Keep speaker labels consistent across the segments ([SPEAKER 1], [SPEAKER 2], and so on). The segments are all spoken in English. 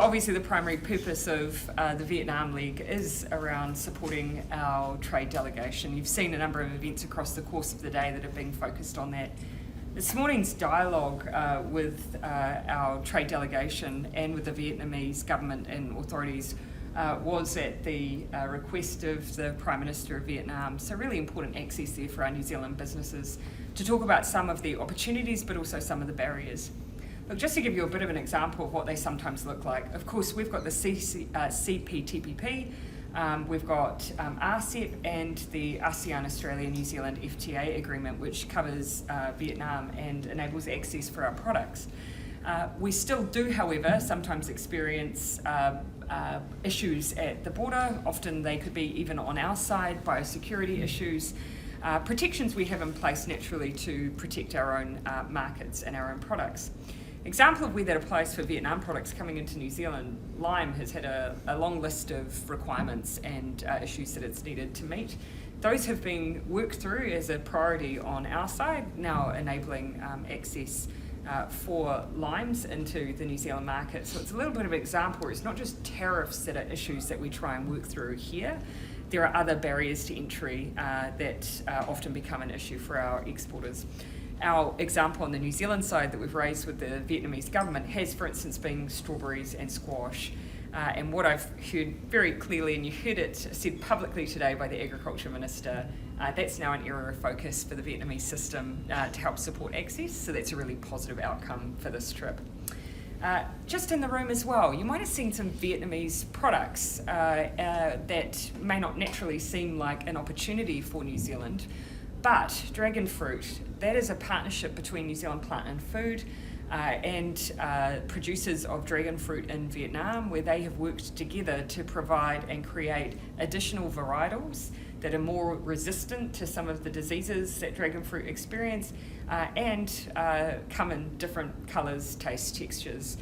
[SPEAKER 1] obviously the primary purpose of the Vietnam League is around supporting our trade delegation. You've seen a number of events across the course of the day that have been focused on that. This morning's dialogue with our trade delegation and with the Vietnamese government and authorities was at the request of the Prime Minister of Vietnam. So really important access there for our New Zealand businesses to talk about some of the opportunities but also some of the barriers. Look, just to give you a bit of an example of what they sometimes look like, of course we've got the CPTPP, we've got RCEP and the ASEAN Australia New Zealand FTA agreement, which covers Vietnam and enables access for our products. We still do, however, sometimes experience issues at the border. Often they could be even on our side, biosecurity issues, protections we have in place naturally to protect our own markets and our own products. Example of where that applies for Vietnam products coming into New Zealand, lime has had a long list of requirements and issues that it's needed to meet. Those have been worked through as a priority on our side, now enabling access for limes into the New Zealand market. So it's a little bit of an example where it's not just tariffs that are issues that we try and work through here. There are other barriers to entry that often become an issue for our exporters. Our example on the New Zealand side that we've raised with the Vietnamese government has, for instance, been strawberries and squash. And what I've heard very clearly, and you heard it said publicly today by the Agriculture Minister, that's now an area of focus for the Vietnamese system to help support access. So that's a really positive outcome for this trip. Just in the room as well, you might have seen some Vietnamese products that may not naturally seem like an opportunity for New Zealand, but dragon fruit, that is a partnership between New Zealand Plant and Food and producers of dragon fruit in Vietnam, where they have worked together to provide and create additional varietals that are more resistant to some of the diseases that dragon fruit experience and come in different colours, tastes, textures.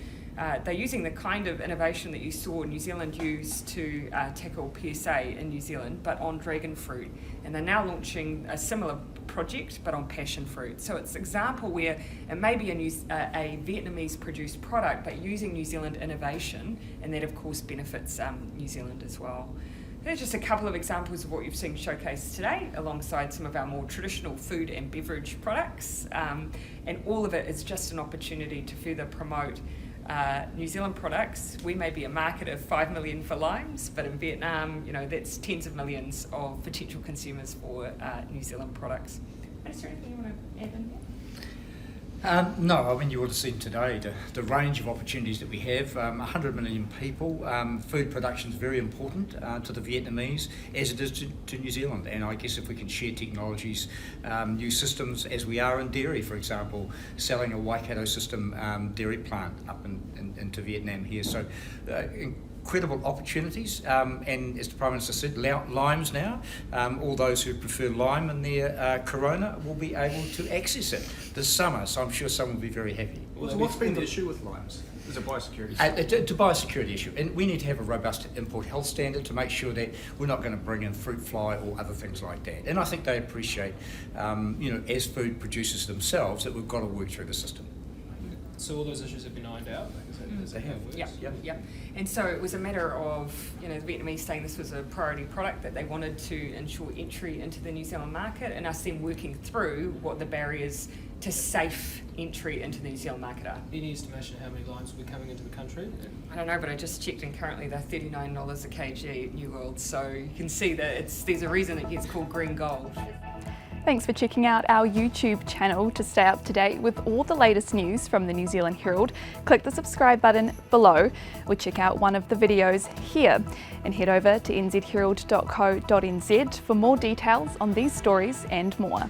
[SPEAKER 1] They're using the kind of innovation that you saw New Zealand use to tackle PSA in New Zealand, but on dragon fruit. And they're now launching a similar project, but on passion fruit. So it's an example where it may be a Vietnamese produced product, but using New Zealand innovation, and that of course benefits New Zealand as well. There's just a couple of examples of what you've seen showcased today, alongside some of our more traditional food and beverage products. And all of it is just an opportunity to further promote New Zealand products. We may be a market of 5 million for limes, but in Vietnam, that's tens of millions of potential consumers for New Zealand products. Is there anything you want to add in here?
[SPEAKER 2] No, I mean, you would have seen today the range of opportunities that we have. 100 million people. Food production is very important to the Vietnamese, as it is to New Zealand. And I guess if we can share technologies, new systems, as we are in dairy, for example, selling a Waikato system dairy plant up into Vietnam here. So incredible opportunities, and as the Prime Minister said, limes now. All those who prefer lime in their Corona will be able to access it this summer, so I'm sure some will be very happy.
[SPEAKER 3] Well, so what's been the issue with limes? Is it a biosecurity issue?
[SPEAKER 2] It's a biosecurity issue, and we need to have a robust import health standard to make sure that we're not going to bring in fruit fly or other things like that. And I think they appreciate, as food producers themselves, that we've got to work through the system.
[SPEAKER 4] So all those issues have been ironed out?
[SPEAKER 2] They have.
[SPEAKER 1] Yep. And so it was a matter of, the Vietnamese saying this was a priority product that they wanted to ensure entry into the New Zealand market, and us then working through what the barriers to safe entry into the New Zealand market are.
[SPEAKER 4] Any estimation how many limes will be coming into the country?
[SPEAKER 1] I don't know, but I just checked, and currently they're $39 a kg at New World, so you can see that there's a reason it gets called green gold.
[SPEAKER 5] Thanks for checking out our YouTube channel. To stay up to date with all the latest news from the New Zealand Herald, click the subscribe button below or check out one of the videos here, and head over to nzherald.co.nz for more details on these stories and more.